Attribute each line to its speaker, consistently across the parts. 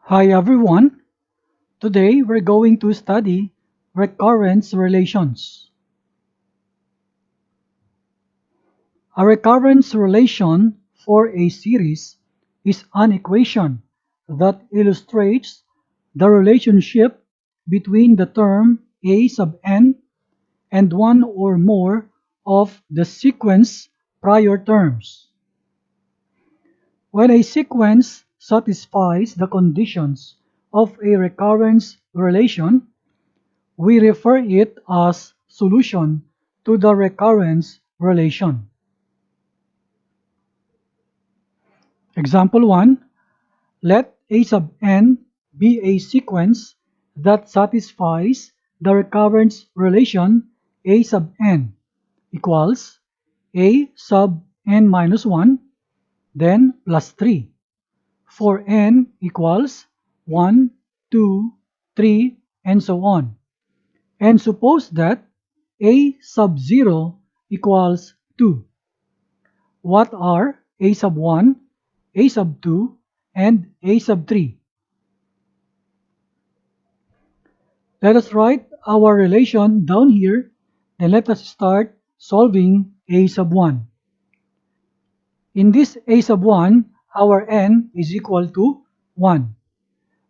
Speaker 1: Hi everyone! Today we're going to study recurrence relations. A recurrence relation for a series is an equation that illustrates the relationship between the term a sub n and one or more of the sequence prior terms. When a sequence satisfies the conditions of a recurrence relation, we refer it as solution to the recurrence relation. Example 1. Let a sub n be a sequence that satisfies the recurrence relation a sub n equals a sub n minus 1, then plus 3, for n equals 1, 2, 3, and so on. And suppose that a sub 0 equals 2. What are a sub 1, a sub 2, and a sub 3? Let us write our relation down here, then let us start solving a sub 1. In this a sub 1, our n is equal to 1.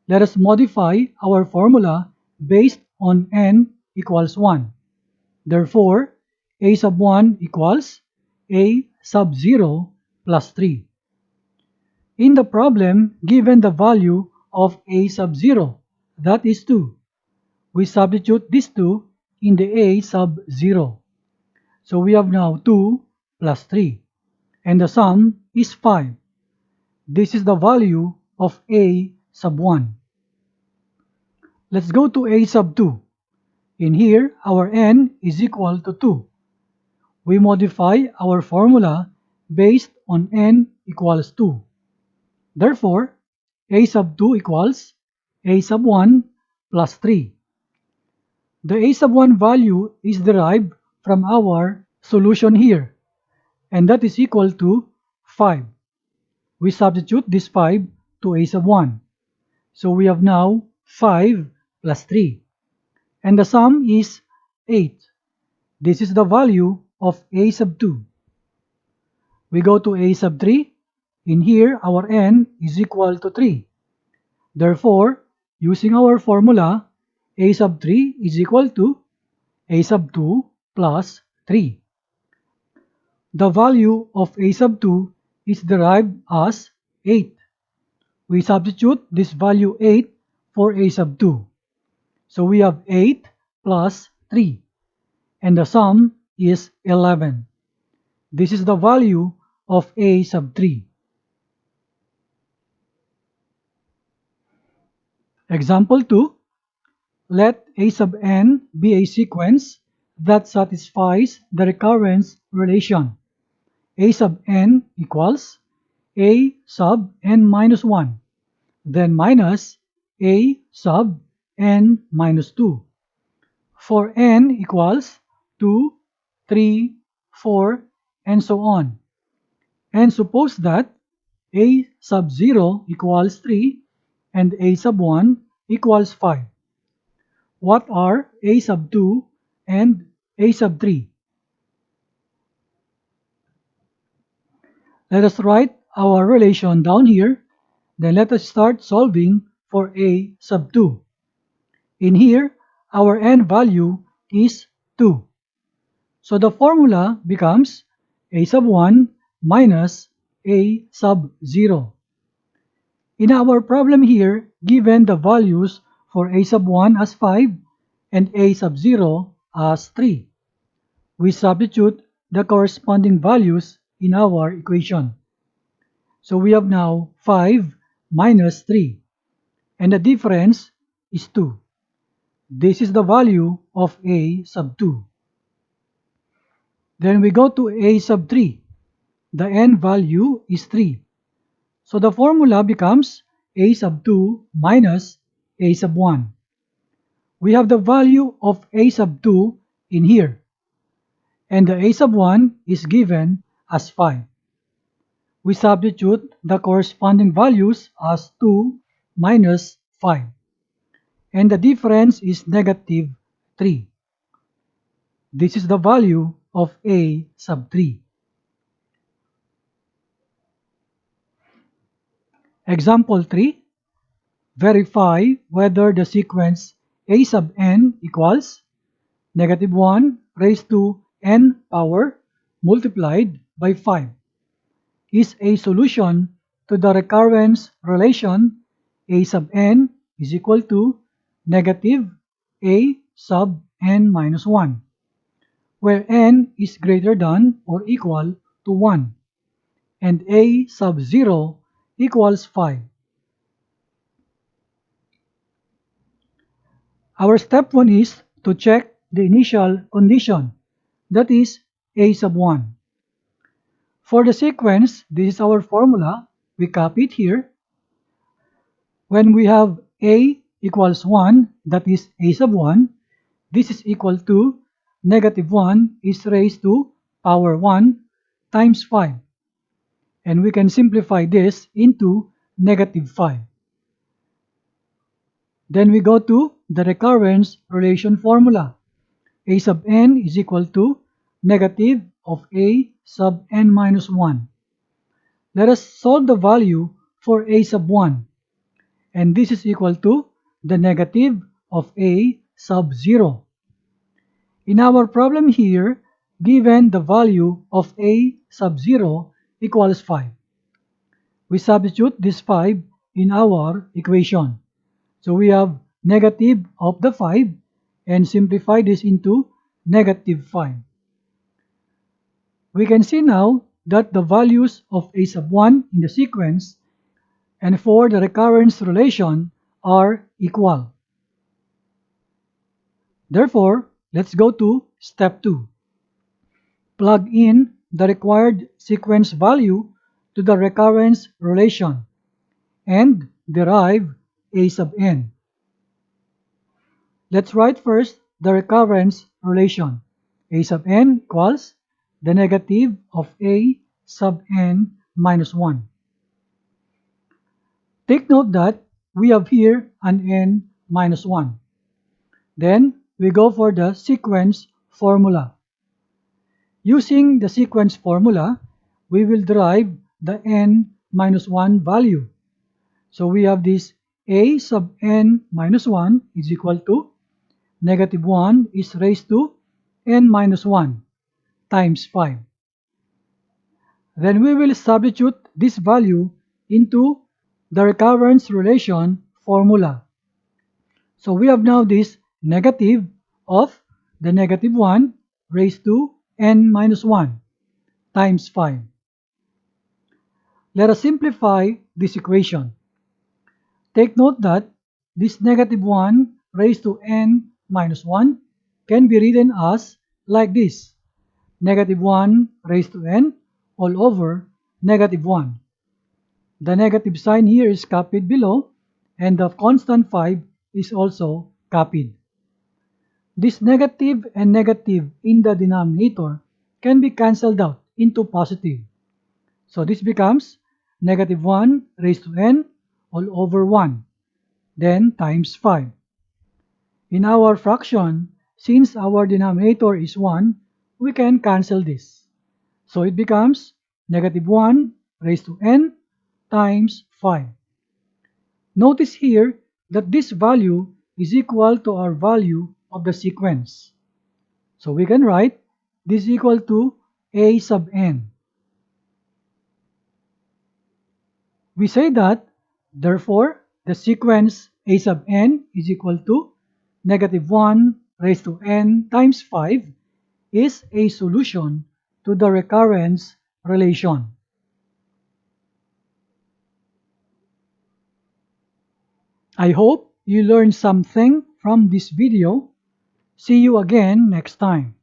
Speaker 1: Let us modify our formula based on n equals 1. Therefore, a sub 1 equals a sub 0 plus 3. In the problem, given the value of a sub 0, that is 2, we substitute this 2 in the a sub 0. So we have now 2 plus 3, and the sum is 5. This is the value of a sub 1. Let's go to a sub 2. In here, our n is equal to 2. We modify our formula based on n equals 2. Therefore, a sub 2 equals a sub 1 plus 3. The a sub 1 value is derived from our solution here, and that is equal to 5. We substitute this 5 to a sub 1. So we have now 5 plus 3. And the sum is 8. This is the value of a sub 2. We go to a sub 3. In here, our n is equal to 3. Therefore, using our formula, a sub 3 is equal to a sub 2 plus 3. The value of a sub 2 is derived as 8. We substitute this value 8 for a sub 2. So we have 8 plus 3. And the sum is 11. This is the value of a sub 3. Example 2. Let a sub n be a sequence that satisfies the recurrence relation. A sub n equals a sub n minus 1, then minus a sub n minus 2. For n equals 2, 3, 4, and so on. And suppose that a sub 0 equals 3 and a sub 1 equals 5. What are a sub 2 and a sub 3? Let us write our relation down here. Then let us start solving for a sub 2. In here, our n value is 2. So the formula becomes a sub 1 minus a sub 0. In our problem here, given the values for a sub 1 as 5 and a sub 0 as 3, we substitute the corresponding values in our equation. So we have now 5 minus 3, and the difference is 2. This is the value of a sub 2. Then we go to a sub 3. The n value is 3. So the formula becomes a sub 2 minus a sub 1. We have the value of a sub 2 in here, and the a sub 1 is given as 5. We substitute the corresponding values as 2 minus 5. And the difference is negative 3. This is the value of a sub 3. Example 3. Verify whether the sequence a sub n equals negative 1 raised to n power multiplied by 5 is a solution to the recurrence relation a sub n is equal to negative a sub n minus 1, where n is greater than or equal to 1 and a sub 0 equals 5. Our step 1 is to check the initial condition, that is a sub 1. For the sequence, this is our formula. We copy it here. When we have a equals 1, that is a sub 1, this is equal to negative 1 is raised to power 1 times 5. And we can simplify this into negative 5. Then we go to the recurrence relation formula. A sub n is equal to negative of a sub n minus 1. Let us solve the value for a sub 1. And this is equal to the negative of a sub 0. In our problem here, given the value of a sub 0 equals 5. We substitute this 5 in our equation. So we have negative of the 5 and simplify this into negative 5. We can see now that the values of a sub 1 in the sequence and for the recurrence relation are equal. Therefore, let's go to step 2. Plug in the required sequence value to the recurrence relation and derive a sub n. Let's write first the recurrence relation. A sub n equals the negative of a sub n minus 1. Take note that we have here an n minus 1. Then we go for the sequence formula. Using the sequence formula, we will derive the n minus 1 value. So we have this a sub n minus 1 is equal to negative 1 is raised to n minus 1 times 5. Then we will substitute this value into the recurrence relation formula. So we have now this negative of the negative 1 raised to n minus 1 times 5. Let us simplify this equation. Take note that this negative 1 raised to n minus 1 can be written as like this. Negative 1 raised to n all over negative 1. The negative sign here is copied below and the constant 5 is also copied. This negative and negative in the denominator can be cancelled out into positive. So this becomes negative 1 raised to n all over 1, then times 5. In our fraction, since our denominator is 1, we can cancel this. So it becomes negative 1 raised to n times 5. Notice here that this value is equal to our value of the sequence. So we can write this is equal to a sub n. We say that, therefore, the sequence a sub n is equal to negative 1 raised to n times 5 is a solution to the recurrence relation. I hope you learned something from this video. See you again next time.